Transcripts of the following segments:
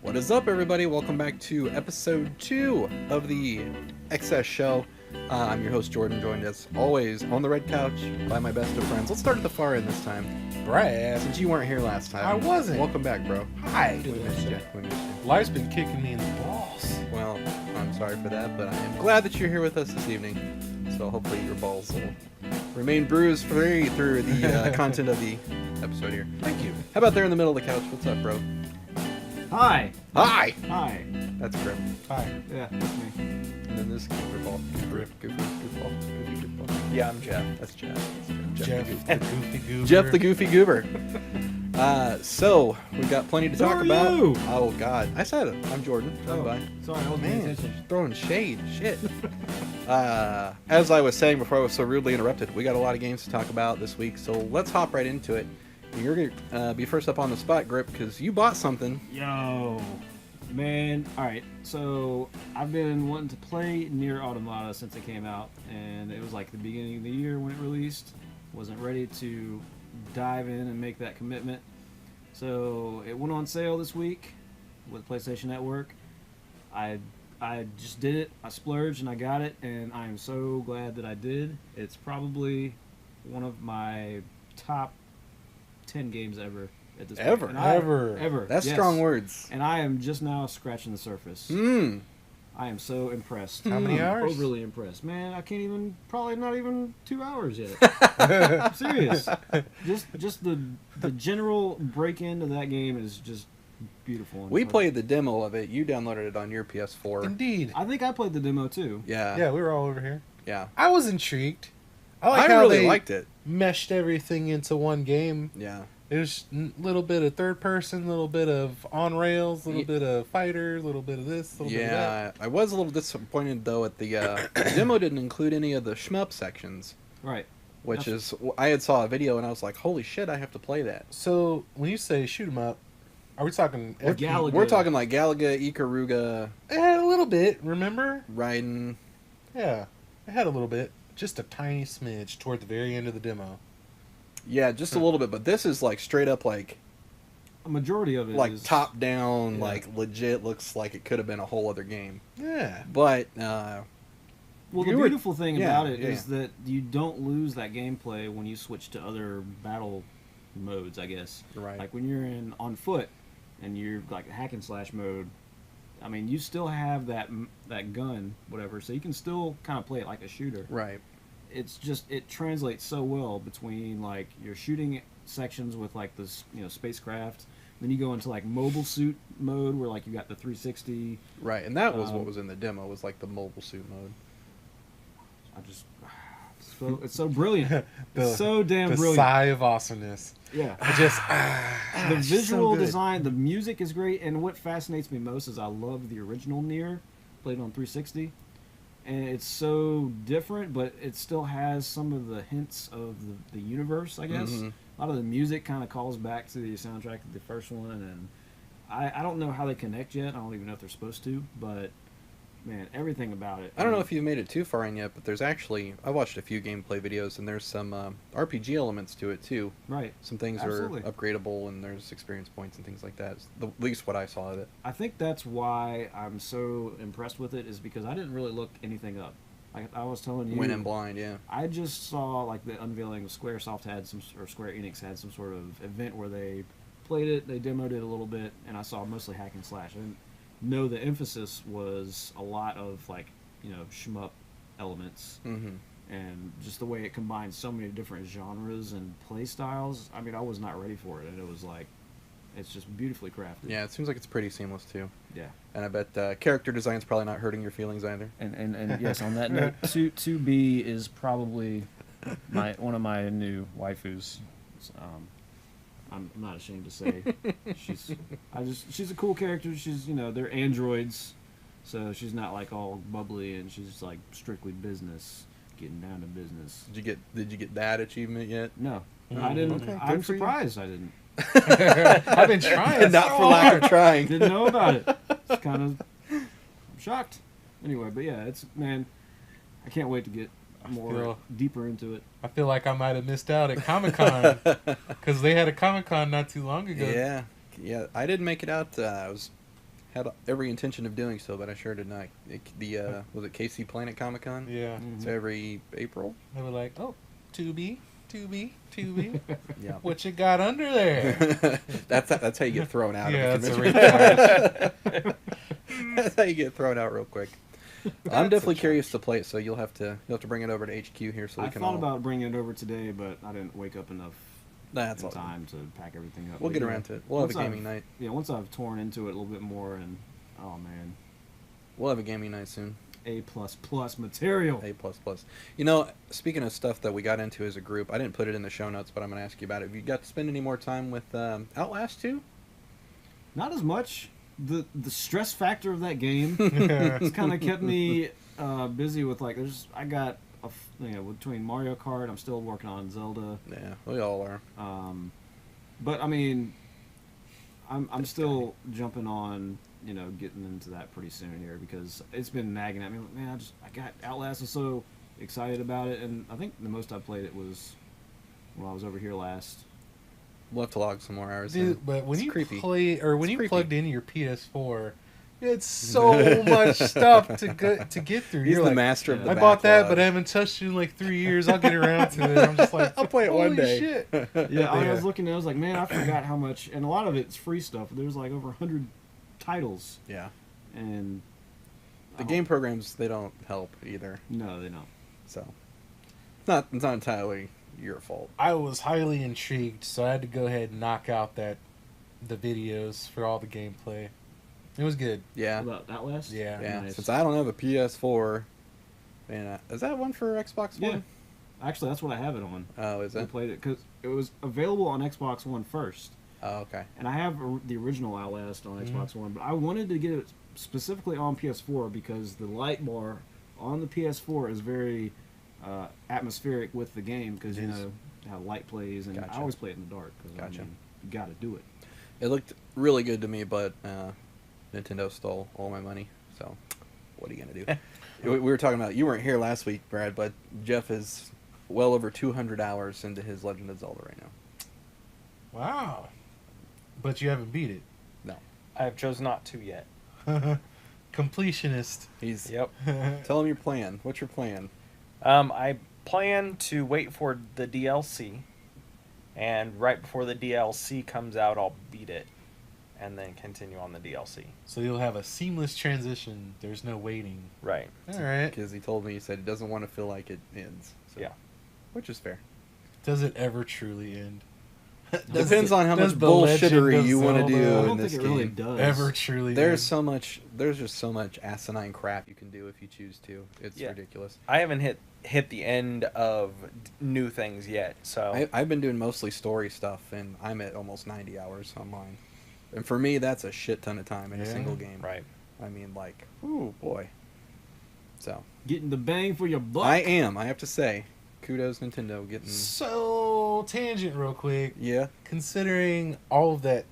What is up, everybody? Welcome back to episode 2 of the XS Show. I'm your host, Jordan, joined as always on the red couch by my best of friends. Let's start at the far end this time. Brad. Since you weren't here last time. I wasn't. Welcome back, bro. Hi. We missed you. We missed you. Life's been kicking me in the balls. Well, I'm sorry for that, but I am glad that you're here with us this evening. So hopefully your balls will remain bruise-free through the content of the episode here. Thank you. How about there in the middle of the couch? What's up, bro? Hi. Hi! Hi. That's Grim. Hi. Yeah, that's me. And then this goofball. Goofball. Yeah, I'm Jeff. That's Jeff. Jeff the Goofy Goober. Jeff the Goofy Goober. So, we've got plenty to Who talk are about. you? Oh, God. I said it. I'm Jordan. Oh, Bye. sorry, I wasn't paying Man, attention. throwing shade. Shit. As I was saying before I was so rudely interrupted, we got a lot of games to talk about this week, so let's hop right into it. You're going to be first up on the spot, Grip, because you bought something. Yo. Man, alright, so I've been wanting to play Nier Automata since it came out, and it was like the beginning of the year when it released. Wasn't ready to dive in and make that commitment. So it went on sale this week with PlayStation Network. I just did it. I splurged and I got it, and I am so glad that I did. It's probably one of my top 10 games ever at this Ever? point. Ever. That's yes. strong words. And I am just now scratching the surface. Mmm. I am so impressed. How many I'm hours? Overly impressed. Man, I can't even, probably not even 2 hours yet. I'm serious. Just the general break into that game is just beautiful. We played the demo of it. You downloaded it on your PS4. Indeed. I think I played the demo too. Yeah. Yeah, we were all over here. Yeah. I was intrigued. I I like how really they liked it. meshed everything into one game. Yeah. There's a little bit of third person, a little bit of on rails, a little bit of fighter, a little bit of this, a little bit of that. Yeah. I was a little disappointed, though, at the demo didn't include any of the shmup sections. Right. Which is, I had saw a video and I was like, holy shit, I have to play that. So, when you say shoot 'em up, are we talking Or Galaga. We're talking like Galaga, Ikaruga, It had a little bit, remember? Raiden. Yeah, it had a little bit. Just a tiny smidge toward the very end of the demo. Yeah, just a little bit, but this is like straight up like A majority of it is... top down, Yeah. like legit looks like it could have been a whole other game. Yeah. But Well, the you were- beautiful thing yeah, about it is yeah. that you don't lose that gameplay when you switch to other battle modes, I guess. right. Like when you're on foot and you're like hack and slash mode, I mean, you still have that gun, whatever, so you can still kind of play it like a shooter. Right. It's just, it translates so well between like your shooting sections with like this, spacecraft. Then you go into like mobile suit mode where like you got the 360. Right. And that was what was in the demo, was like the mobile suit mode. It's so brilliant. It's so damn the brilliant. sigh of awesomeness. Yeah. I just The it's just visual so good. design, the music is great, and what fascinates me most is I love the original Nier, played on 360, and it's so different, but it still has some of the hints of the universe, I guess. Mhm. A lot of the music kind of calls back to the soundtrack of the first one, and I don't know how they connect yet. I don't even know if they're supposed to, but man, everything about it. I don't know if you've made it too far in yet, but there's actually, I watched a few gameplay videos and there's some RPG elements to it too. Right. Some things Absolutely. are upgradable and there's experience points and things like that. At least what I saw of it. I think that's why I'm so impressed with it, is because I didn't really look anything up. Like I was telling you, Went in blind, yeah. I just saw like the unveiling of SquareSoft had Square Enix had some sort of event where they played it, they demoed it a little bit, and I saw mostly hack and slash. I didn't know the emphasis was a lot of like, shmup elements, Mm-hmm. and just the way it combines so many different genres and play styles. I mean, I was not ready for it, and it was like, it's just beautifully crafted. Yeah, it seems like it's pretty seamless too. Yeah. And I bet character design's probably not hurting your feelings either. And yes, on that note, 2B is probably one of my new waifus. I'm not ashamed to say she's a cool character. She's they're androids, so she's not like all bubbly, and she's like strictly business, getting down to business. Did you get that achievement yet? No, I didn't. Okay, I'm good for you. surprised I didn't. I've been trying. Not so for lack hard. of trying. Didn't know about it. It's kind of, I'm shocked. Anyway, but yeah, I can't wait to get more deeper into it. I feel like I might have missed out at Comic-Con because they had a Comic-Con not too long ago. Yeah, I didn't make it out. I was had every intention of doing so, but I sure did not. Was it KC Planet Comic Con? Yeah. Mhm. It's every April. They were like, oh, 2B. Yeah. What you got under there? That's how you get thrown out. Yeah, of the that's a convention. retard. That's how you get thrown out real quick. I'm That's definitely a curious to play it, so you'll have to bring it over to HQ here so we I can thought all. about bringing it over today, but I didn't wake up enough That's in all. time to pack everything up. We'll But get yeah, around to it. We'll have a once gaming night. Yeah, once I've torn into it a little bit more, and oh man, We'll have a gaming night soon. A++ material. A++. You know, speaking of stuff that we got into as a group, I didn't put it in the show notes, but I'm going to ask you about it. Have you got to spend any more time with Outlast 2? Not as much. The stress factor of that game Yeah. it's kind of kept me busy with like I got between Mario Kart, I'm still working on Zelda. Yeah, we all are. But I mean, I'm still jumping on, getting into that pretty soon here because it's been nagging at me. Like, man, I got Outlast. I'm so excited about it, and I think the most I played it was when I was over here last. We'll have to log some more hours in. Dude, but when It's you creepy. play or when It's you creepy. plugged into your PS4, it's so much stuff to get through. He's You're the like, master of the I bought that, backlog. but I haven't touched it in like 3 years. I'll get around to it. I'm just like, I'll play it one holy day. shit. Yeah, I Yeah. was looking. I was like, man, I forgot how much, and a lot of it's free stuff. There's like over 100 titles, Yeah. and The game programs, they don't help either. No, they don't. So, it's not entirely your fault. I was highly intrigued, so I had to go ahead and knock out the videos for all the gameplay. It was good. Yeah. What about Outlast? Yeah. Yeah. Nice. Since I don't have a PS4, and is that one for Xbox Yeah. One? Actually, that's what I have it on. Oh, is I it? played it because it was available on Xbox One first, Oh, okay. and I have the original Outlast on Mhm. Xbox One, but I wanted to get it specifically on PS4 because the light bar on the PS4 is very atmospheric with the game because It you is. know how light plays, and Gotcha. I always play it in the dark because Gotcha. you got to do it. It looked really good to me, but Nintendo stole all my money. So, what are you gonna do? We were talking about, you weren't here last week, Brad, but Jeff is well over 200 hours into his Legend of Zelda right now. Wow. But you haven't beat No, I have chosen not to yet. it. Completionist. he's. Yep. Tell him your plan. What's your plan? I plan to wait for the DLC, and right before the DLC comes out, I'll beat it, and then continue on the DLC. So you'll have a seamless transition. There's no waiting. Right. All right. Because he told me, he said he doesn't want to feel like it ends. So, Yeah. which is fair. Does it ever truly end? Depends on how does much the Legend bullshittery of you want to Zelda do I in don't this think it really game. does. Ever truly There's end? there's just so much asinine crap you can do if you choose to. It's Yeah. ridiculous. I haven't hit the end of new things yet, so I've been doing mostly story stuff, and I'm at almost 90 hours online. And for me, that's a shit ton of time in a Yeah. single game. right. I mean, like, ooh, boy. So, Getting the bang for your buck. I have to say, kudos Nintendo getting... So, tangent real quick. Yeah. Considering all of that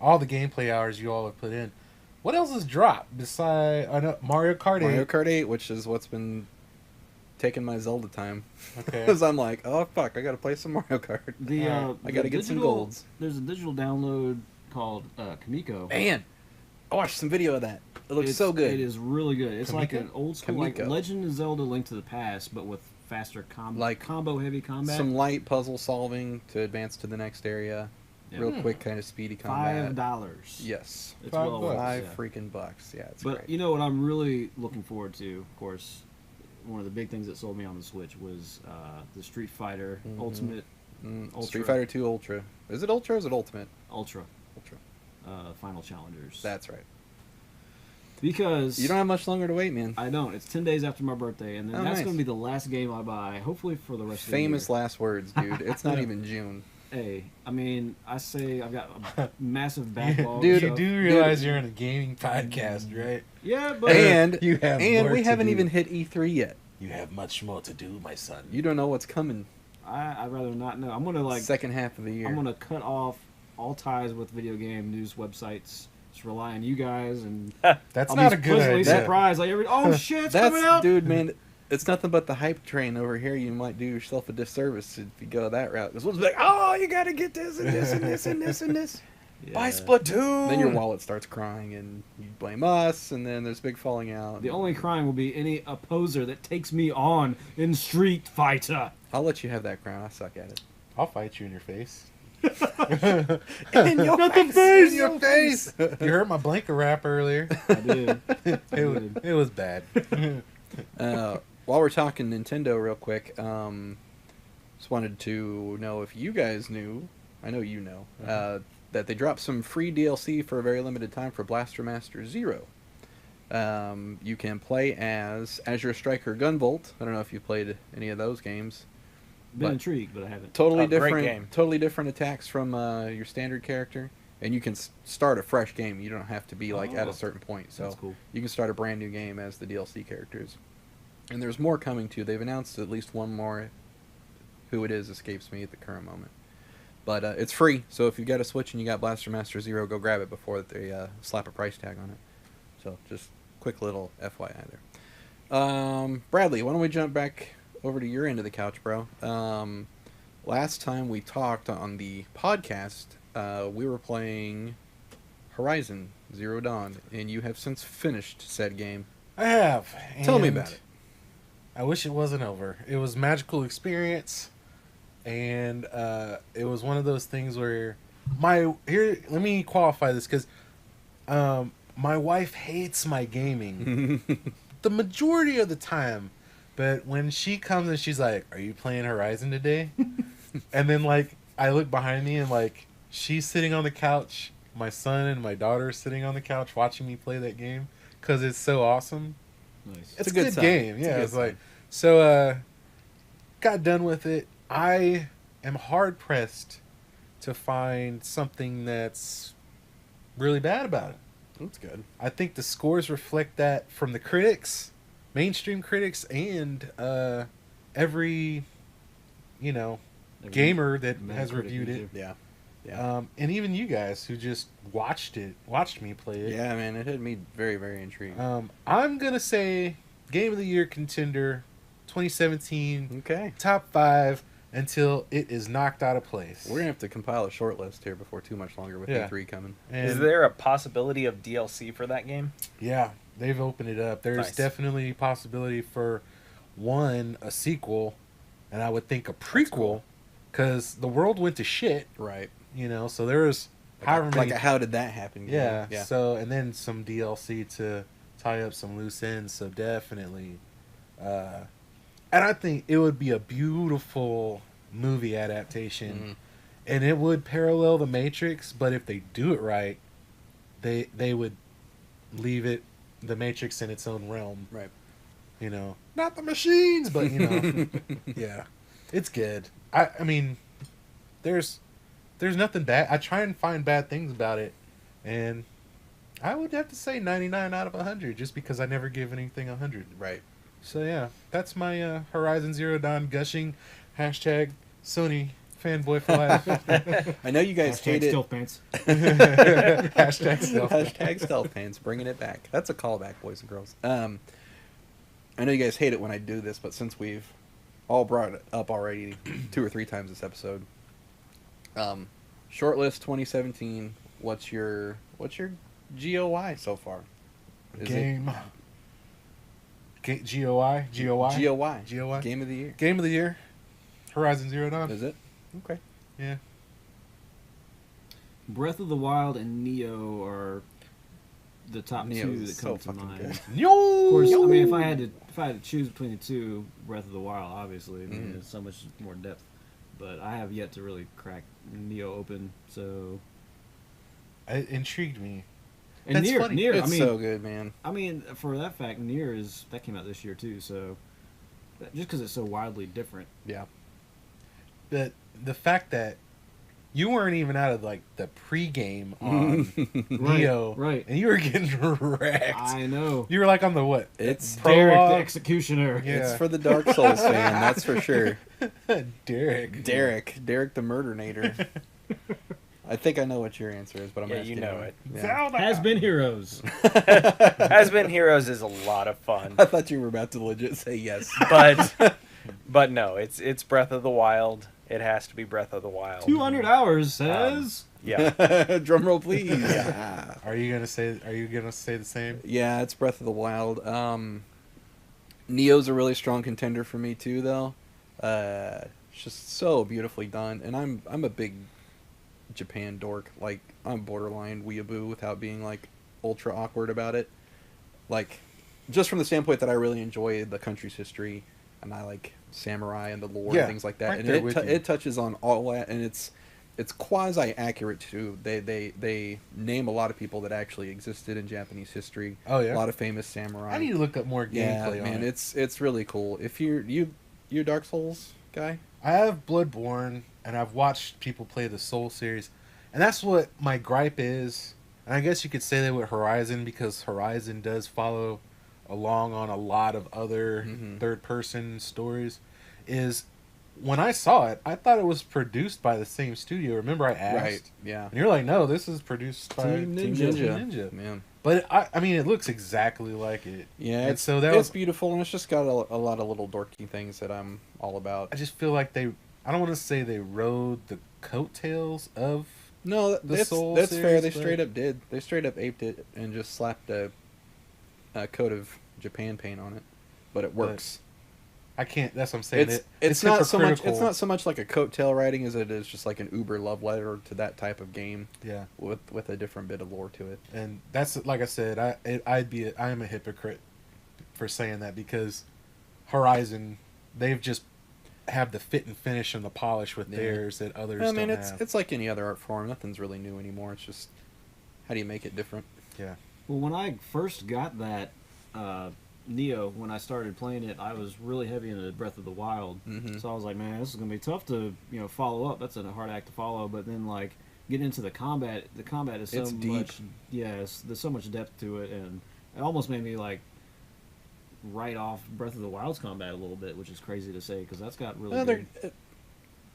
all the gameplay hours you all have put in, what else has dropped besides Mario Kart 8? Mario Kart 8, which is what's been taking my Zelda time. Okay. Because I'm like, oh, fuck, I got to play some Mario Kart. I got to get some golds. There's a digital download called Kimiko. Man, I watched some video of that. It looks so good. It is really good. It's like Kimiko? an old school like Kimiko. Legend of Zelda: Link to the Past, but with faster Like combo heavy combat. Some light puzzle solving to advance to the next area. Yeah. Real quick, kind of speedy combat. $5. Yes. It's $5 well worth it, Five yeah. freaking bucks. Yeah, it's But great. you know what I'm really looking forward to, of course, one of the big things that sold me on the Switch was the Street Fighter Mhm. Ultimate Street Ultra. Fighter 2 Ultra. Is it Ultra or is it Ultimate? Ultra Ultra. Final Challengers. That's right. because You don't have much longer to wait, man. I don't. It's 10 days after my birthday, and then Oh, that's nice. going to be the last game I buy, hopefully for the rest Famous of the year. last words, dude. It's not even June. Hey, I mean, I say I've got a massive backlog. Dude, You of do stuff. realize you're in a gaming podcast, right? Yeah, but And You have and more we to haven't do. even hit E3 yet. You have much more to do, my son. You don't know what's coming I'd rather not know. I'm going to second half of the year. I'm going to cut off all ties with video game news websites. Just rely on you guys, and That's I'll not be a good pleasantly idea. surprised. Like, oh shit, it's That's coming out. dude, man. It's nothing but the hype train over here. You might do yourself a disservice if you go that route. Because we'll be like, oh, you got to get this and this and this and this and this. Buy Splatoon. Then your wallet starts crying, and you blame us, and then there's big falling out. The only crime will be any opposer that takes me on in Street Fighter. I'll let you have that crown. I suck at it. I'll fight you in your face. In your Not face. the face. In your face. You hurt my blanket wrap earlier. I did. It was bad. While we're talking Nintendo real quick, just wanted to know if you guys knew, I know you know, that they dropped some free DLC for a very limited time for Blaster Master Zero. You can play as Azure Striker Gunvolt. I don't know if you played any of those games. Been But intrigued, but I haven't. Totally Great different, game. totally different attacks from your standard character, and you can start a fresh game. You don't have to be like at Oh. a certain point, so That's cool. you can start a brand new game as the DLC characters. And there's more coming too. They've announced at least one more. Who it is escapes me at the current moment, but it's free. So if you got a Switch and you got Blaster Master Zero, go grab it before they slap a price tag on it. So just quick little FYI there. Bradley, why don't we jump back over to your end of the couch, bro? Last time we talked on the podcast, we were playing Horizon Zero Dawn, and you have since finished said game. I have. Tell me and about it. I wish it wasn't over. It was a magical experience, and it was one of those things where let me qualify this because my wife hates my gaming the majority of the time, but when she comes and she's like, "Are you playing Horizon today?" and then like I look behind me and like she's sitting on the couch, my son and my daughter are sitting on the couch watching me play that game because it's so awesome. Nice. a It's a good good sign. game. It's a Yeah, good it's like sign. so. Got done with it. I am hard pressed to find something that's really bad about it. That's good. I think the scores reflect that from the critics, mainstream critics, and every Every gamer that mad has critic reviewed you it. do. Yeah. Yeah. And even you guys who just watched me play it. Yeah, man, it had me very, very intrigued. I'm gonna say Game of the Year contender, 2017, Okay. top 5 until it is knocked out of place. We're going to have to compile a short list here before too much longer with Yeah. E3 coming. And Is there a possibility of DLC for that game? Yeah, they've opened it up. There's Nice. definitely possibility for a sequel, and I would think a prequel, cool. because the world went to shit. Right. So there was however many. How did that happen? Yeah. Yeah. So and then some DLC to tie up some loose ends. So definitely, and I think it would be a beautiful movie adaptation, Mhm. and it would parallel the Matrix. But if they do it right, they would leave the Matrix in its own realm. Right. Not the machines, but yeah, it's good. I mean, there's nothing bad. I try and find bad things about it, and I would have to say 99 out of 100, just because I never give anything 100. Right. So yeah, that's my Horizon Zero Dawn gushing. Hashtag Sony fanboy for life. I know you guys hate it. Stealth pants. Hashtag stealth. Hashtag stealth pants, bringing it back. That's a callback, boys and girls. I know you guys hate it when I do this, but since we've all brought it up already 2 or 3 times this episode, shortlist 2017. What's your GOI so far? Is Game. GOI. GOI. GOI. Game of the year. Game of the year. Horizon Zero Dawn. Is it? Okay. Yeah. Breath of the Wild and Neo are the top Neo two is that come so to fucking mind. good. Yo. Of course, I mean, if I had to choose between the two, Breath of the Wild, obviously, I mean, Mhm. there's so much more depth. But I have yet to really crack Neo open. So It intrigued me. and That's Nier, funny. Nier. It's I mean, so good, man. for that fact, Nier that came out this year too. So just because it's so wildly different. Yeah. The fact that you weren't even out of like the pregame on Neo, right. and you were getting wrecked. I know. You were like on the what? It's Derek the prologue? Executioner. Yeah. It's for the Dark Souls fan, that's for sure. Derek. Derek the Murderator. I think I know what your answer is, but I'm Yeah, asking you know it. Yeah. Zelda. Has been Heroes. Has Been Heroes is a lot of fun, I thought you were about to legit say yes. but no, it's Breath of the Wild. It has to be Breath of the Wild. 200 hours says. Yeah. Drum roll, please. Are you gonna say the same? Yeah, it's Breath of the Wild. Neo's a really strong contender for me too, though. It's just so beautifully done, and I'm a big Japan dork. Like, I'm borderline weeaboo without being like ultra awkward about it. Like, just from the standpoint that I really enjoy the country's history, and I like samurai and the lore Yeah, and things like that. right And there with you. it touches on all that, and it's quasi accurate too. They name a lot of people that actually existed in Japanese history. Oh, yeah? A lot of famous samurai. I need to look up more Yeah, gameplay on man, it. it's really cool. If you a Dark Souls guy? I have Bloodborne, and I've watched people play the Soul series, and that's what my gripe is. And I guess you could say that with Horizon, because Horizon does follow along on a lot of other Mhm. third-person stories. Is when I saw it, I thought it was produced by the same studio. Remember, I asked, Right. Yeah. and you're like, "No, this is produced by Team Team Ninja. Ninja." Man. But I mean, it looks exactly like it. Yeah, And it's so that it's was. beautiful, and it's just got a lot of little dorky things that I'm all about. I just feel like they. I don't want to say they rode the coattails of. No, the that's Soul that's fair. series, They but- straight up did. They straight up aped it and just slapped a coat of Japan paint on it, but it works. I can't. That's what I'm saying. It's not so much. It's hypocritical. not so much like a coattail writing as it is just like an uber love letter to that type of game Yeah, with a different bit of lore to it. and that's like I said. I am a hypocrite for saying that, because Horizon, they've just have the fit and finish and the polish with Yeah. theirs that others I mean, don't it's have. it's like any other art form. Nothing's really new anymore. It's just how do you make it different? Yeah, Well, when I first got that Neo, when I started playing it, I was really heavy into Breath of the Wild. Mhm. So I was like, man, this is gonna be tough to follow up. That's a hard act to follow. But then like getting into the combat is so It's deep. much. Yes, there's so much depth to it, and it almost made me like write off Breath of the Wild's combat a little bit, which is crazy to say because that's got really. Well, good,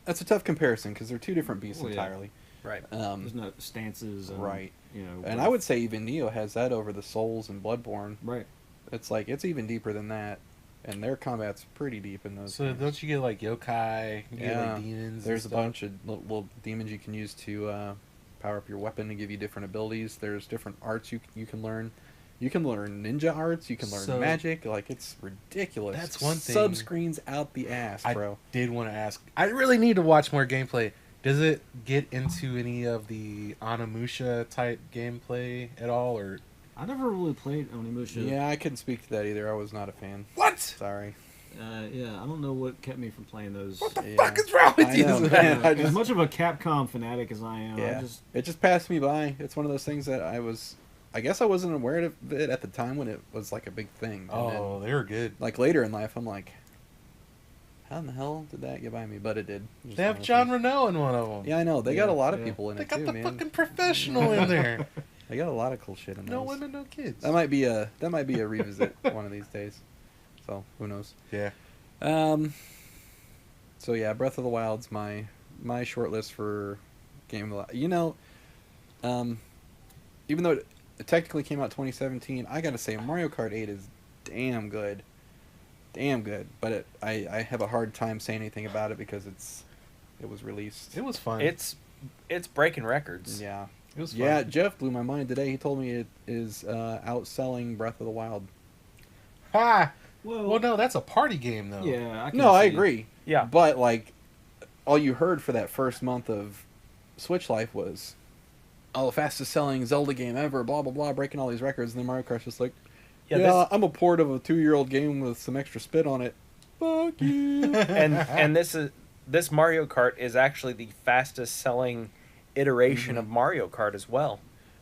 that's a tough comparison because they're two different beasts Well, yeah. entirely. Right. there's no stances. And, Right. And And I would say even Neo has that over the Souls and Bloodborne. right. It's like it's even deeper than that, and their combat's pretty deep in those. so games. don't you get like yokai? You get Yeah. like demons. There's a and stuff? bunch of little demons you can use to power up your weapon and give you different abilities. There's different arts you can learn. You can learn ninja arts. You can learn So- magic. Like, it's ridiculous. That's one thing- Sub screens out the ass, I bro. did want to ask. I really need to watch more gameplay. Does it get into any of the Onimusha type gameplay at all, or I never really played Onimusha. Yeah, I couldn't speak to that either. I was not a fan. what? Sorry. Yeah, I don't know what kept me from playing those. What the Yeah. fuck is wrong with I you? know, man? man. I As just- much of a Capcom fanatic as I am, Yeah. I just It just passed me by. It's one of those things that I guess I wasn't aware of it at the time when it was like a big thing. And then, Oh, they were good. like later in life, I'm like, how in the hell did that get by me? But it did. Just They one have of those John things. Renault in one of them. Yeah, I know. They got a lot of Yeah. people in They it got too, the man. fucking professional in there. They got a lot of cool shit in No those. women, no kids. That might be a revisit one of these days. So who knows? Yeah. So yeah, Breath of the Wild's my short list for game of the even though it technically came out 2017, I gotta say Mario Kart 8 is damn good, but I have a hard time saying anything about it because it was released. It was fun. It's breaking records. Yeah. It was fun. Yeah, Jeff blew my mind today. He told me it is outselling Breath of the Wild. Ha! well, Well, no, that's a party game though. yeah. I can No, I see- agree. Yeah. But like, all you heard for that first month of Switch life was, "Oh, fastest selling Zelda game ever," blah blah blah, breaking all these records. And then Mario Kart's just like, Yeah, "Yeah, I'm a port of a 2-year-old game with some extra spit on it." Fuck you. and this Mario Kart is actually the fastest selling iteration of Mario Kart as well,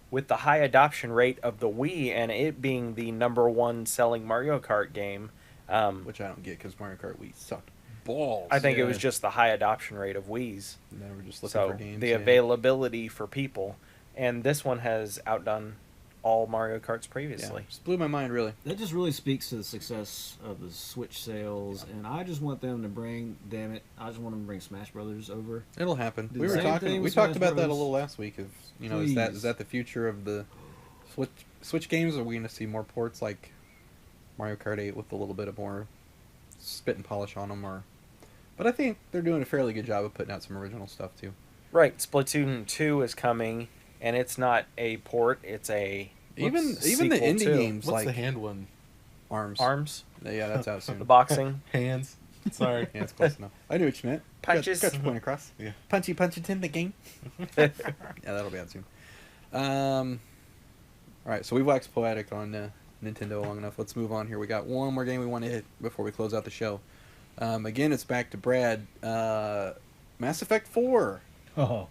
with the high adoption rate of the Wii and it being the #1 selling Mario Kart game. Which I don't get because Mario Kart Wii sucked balls. I think it Yeah. was just the high adoption rate of Wii's. And they were just looking So for games. the yeah. availability for people, and this one has outdone all Mario Karts Yeah, previously. just blew my mind really. That just really speaks to the success of the Switch sales, and I just want them to bring. Damn it! I just want them to bring Smash Brothers over. It'll happen. Do We the were same talking. thing We with talked Smash about that a Brothers. little last week. Of is Please. that the future of the Switch games? Are we going to see more ports like Mario Kart 8 with a little bit of more spit and polish on them? But I think they're doing a fairly good job of putting out some original stuff too. Right, Splatoon 2 is coming, and it's not a port; it's a Even the sequel indie too. games What's like the hand one? Arms. Arms, Yeah, that's out soon. the boxing. Hands. Sorry. Yeah, it's close enough. I knew what you meant. Punches. Got your point across. Yeah. Punchy in the game. Yeah, that'll be out soon. All right, so we've waxed poetic on Nintendo long enough. Let's move on here. We got one more game we want to hit before we close out the show. Again, it's back to Brad. Mass Effect 4. Oh.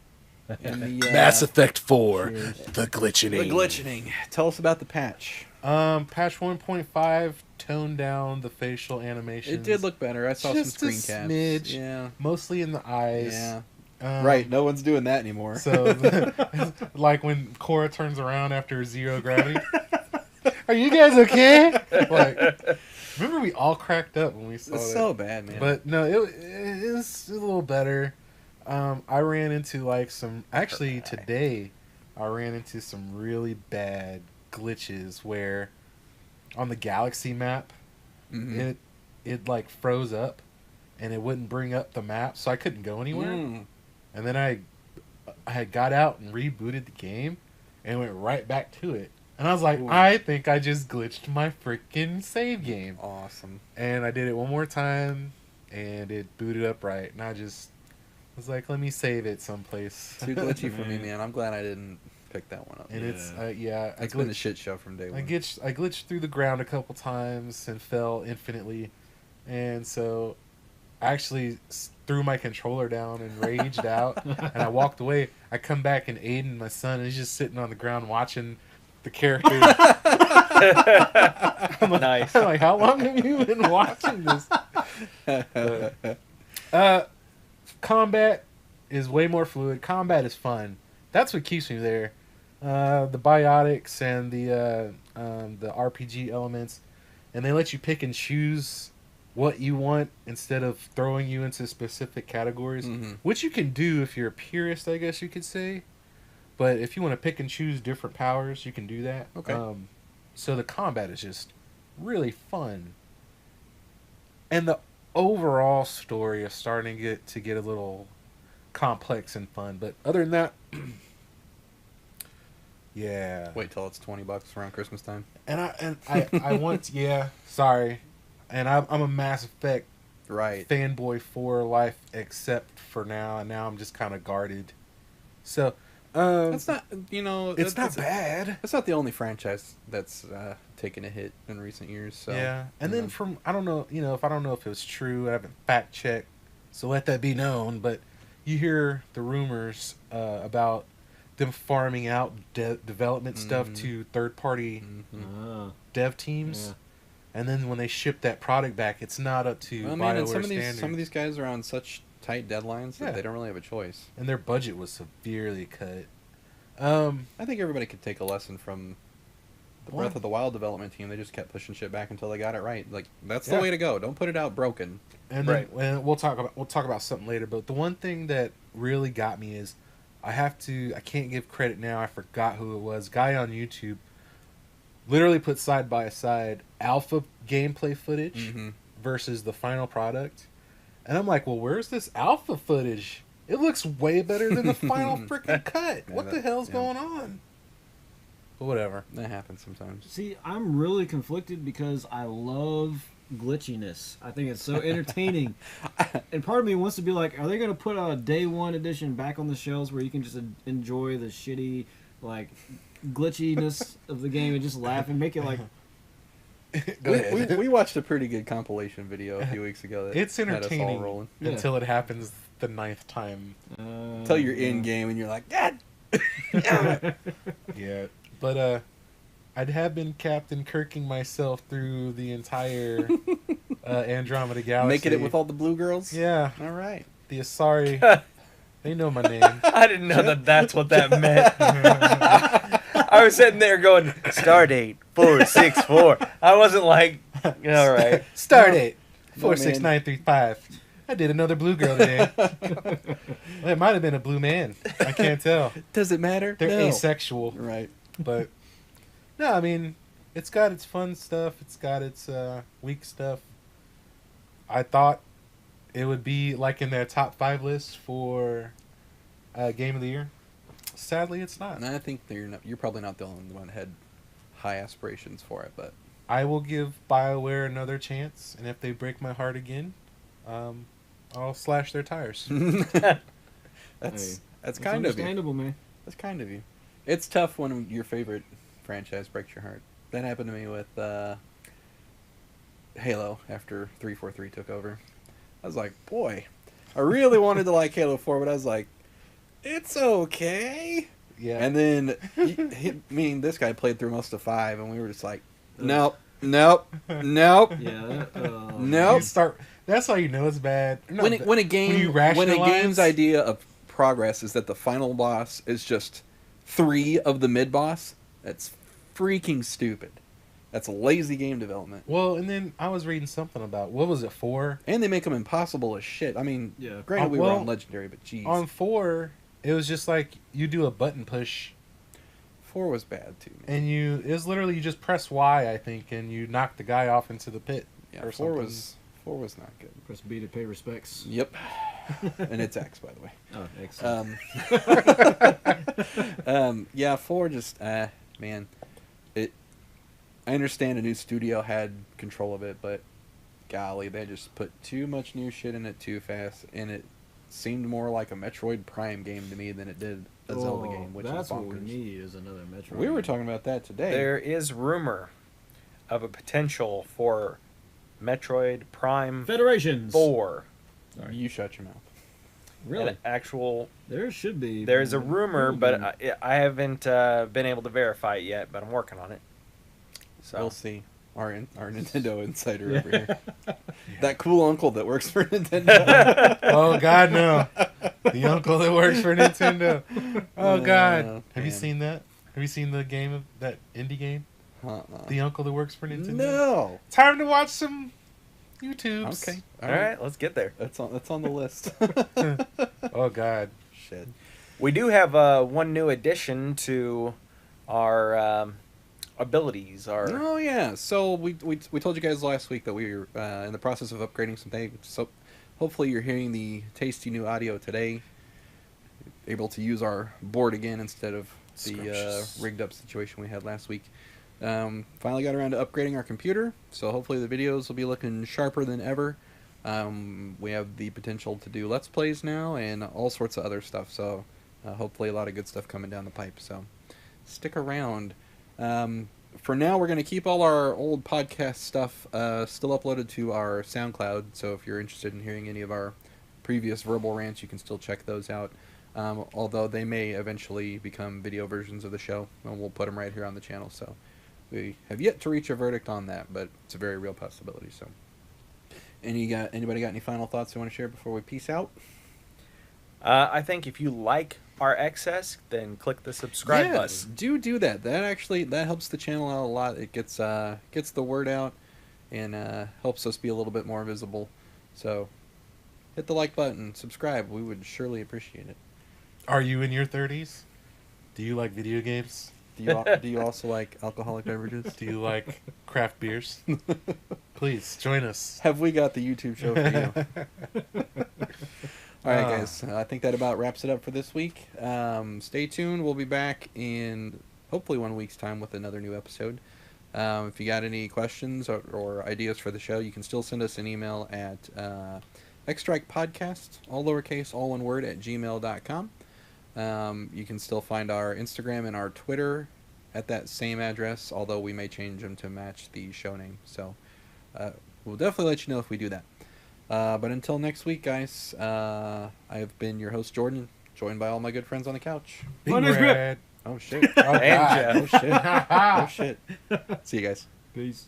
And the, Mass Effect 4. Cheers. The glitching. The glitching. Tell us about the patch. Patch 1.5 toned down the facial animations. It did look better. I saw Just some a screen caps. smidge. Yeah. Mostly in the eyes. Yeah. Um, Right. No one's doing that anymore. So, like when Cora turns around after zero gravity. Are you guys okay? Like, remember we all cracked up when we saw It's that. so bad, man. But no, it was a little better. I ran into like some. Actually, today I ran into some really bad glitches where on the galaxy map Mhm. it like froze up and it wouldn't bring up the map, so I couldn't go anywhere. And then I had got out and rebooted the game and went right back to it. And I was like, Ooh. I think I just glitched my freaking save game. Awesome. And I did it one more time, and it booted up right. And I just was like, let me save it someplace. Too glitchy for me, man. I'm glad I didn't pick that one up. And it's I It's been a shit show from day one. I glitched through the ground a couple times and fell infinitely, and so I actually threw my controller down and raged out, and I walked away. I come back and Aiden, my son, is just sitting on the ground watching the characters. Nice. I'm like, how long have you been watching this? Combat is way more fluid. Combat is fun. That's what keeps me there. The biotics and the RPG elements, and they let you pick and choose what you want instead of throwing you into specific categories, Mhm. which you can do if you're a purist, I guess you could say. But if you want to pick and choose different powers, you can do that. Okay. So the combat is just really fun, and the overall story is starting to get a little complex and fun. But other than that, yeah. Wait till it's $20 around Christmas time. And I want sorry, and I'm a Mass Effect Right. fanboy for life, except for now. And now I'm just kind of guarded. So That's not, it's not bad. It's not the only franchise that's taken a hit in recent years. So Yeah, and then from I don't know if it was true. I haven't fact checked, so let that be known. But you hear the rumors about them farming out development stuff to third party dev teams, and then when they ship that product back, it's not up to BioWare standards. some of these guys are on such tight deadlines that they don't really have a choice. And their budget was severely cut. I think everybody could take a lesson from the Breath of the Wild development team. They just kept pushing shit back until they got it right. Like that's the way to go. Don't put it out broken. And then we'll talk about something later. But the one thing that really got me is I can't give credit now. I forgot who it was. Guy on YouTube literally put side by side alpha gameplay footage versus the final product. And I'm like, well, where's this alpha footage? It looks way better than the final freaking cut. What the hell's going on? But whatever. That happens sometimes. See, I'm really conflicted because I love glitchiness. I think it's so entertaining. And part of me wants to be like, are they going to put a day one edition back on the shelves where you can just enjoy the shitty, like, glitchiness of the game and just laugh and make it like... We watched a pretty good compilation video a few weeks ago. That It's had us all entertaining rolling. until it happens the 9th time. Until you're in game and you're like, God. Yeah, but I'd have been Captain Kirking myself through the entire Andromeda Galaxy. Making it with all the blue girls? Yeah, All right. the Asari. They know my name. I didn't know that that's what that meant. I was sitting there going, Stardate 464. I wasn't like, all right. Stardate No, 46935. I did another blue girl today. Well, it might have been a blue man. I can't tell. Does it matter? They're No. asexual. Right. But no, I mean, it's got its fun stuff. It's got its weak stuff. I thought it would be like in their top 5 list for game of the year? Sadly, it's not. And I think you're probably not the only one that had high aspirations for it, but I will give BioWare another chance, and if they break my heart again, I'll slash their tires. that's That's kind of you. understandable, man. That's kind of you. It's tough when your favorite franchise breaks your heart. That happened to me with Halo after 343 took over. I was like, boy, I really wanted to like Halo 4, but I was like, it's okay. Yeah. And then me and this guy played through most of 5, and we were just like, nope, nope, nope. Yeah. Nope. That's how you know it's bad. No, When a game's idea of progress is that the final boss is just 3 of the mid boss, that's freaking stupid. That's lazy game development. Well, and then I was reading something about, what was it, 4? And they make them impossible as shit. I mean, Yeah. granted, we were on Legendary, but geez. On 4, it was just like you do a button push, 4 was bad too, man. and it was literally you just press Y, I think, and you knock the guy off into the pit. Yeah, or 4 something. was not good. Press B to pay respects. Yep. And it's X, by the way. Oh, excellent. Yeah, 4 just, man. I understand a new studio had control of it, but golly, they just put too much new shit in it too fast, and it seemed more like a Metroid Prime game to me than it did a Zelda game, which that's is bonkers. what we need is another Metroid. We were talking about that today. There is rumor of a potential for Metroid Prime Federations. 4. Sorry. You shut your mouth. Really? An actual. There should be. There's a rumor, but Maybe. I haven't been able to verify it yet. But I'm working on it. So We'll see. Our Nintendo insider over here. That cool uncle that works for Nintendo. Oh God, no! The uncle that works for Nintendo. Oh God, have you man. seen that? Have you seen the game of that indie game? Uh-uh. The uncle that works for Nintendo. No. Time to watch some YouTubes. Okay. all right, let's get there. That's on the list. Oh God. Shit. We do have one new addition to our abilities. Oh yeah. So we told you guys last week that we were in the process of upgrading some things. So hopefully you're hearing the tasty new audio today. Able to use our board again instead of the Scrumptious. rigged up situation we had last week. Finally got around to upgrading our computer, so hopefully the videos will be looking sharper than ever. We have the potential to do Let's Plays now and all sorts of other stuff, so hopefully a lot of good stuff coming down the pipe, so stick around. For now, we're going to keep all our old podcast stuff still uploaded to our SoundCloud, so if you're interested in hearing any of our previous verbal rants, you can still check those out. Although they may eventually become video versions of the show, and we'll put them right here on the channel, so we have yet to reach a verdict on that, but it's a very real possibility. So, anybody got any final thoughts they want to share before we peace out? I think if you like our excess, then click the subscribe button. do that. That helps the channel out a lot. It gets the word out and helps us be a little bit more visible. So, hit the like button, subscribe. We would surely appreciate it. Are you in your 30s? Do you like video games? Do you also like alcoholic beverages? Do you like craft beers? Please join us. Have we got the YouTube show for you? All right, guys. I think that about wraps it up for this week. Stay tuned. We'll be back in hopefully 1 week's time with another new episode. If you got any questions or ideas for the show, you can still send us an email at xstrikepodcast, all lowercase, all one word, at gmail.com. You can still find our Instagram and our Twitter at that same address, although we may change them to match the show name. So we'll definitely let you know if we do that. But until next week, guys, I have been your host, Jordan, joined by all my good friends on the couch. Big My name's Red. Oh, shit. Oh, God. Oh, shit. Oh, shit. See you guys. Peace.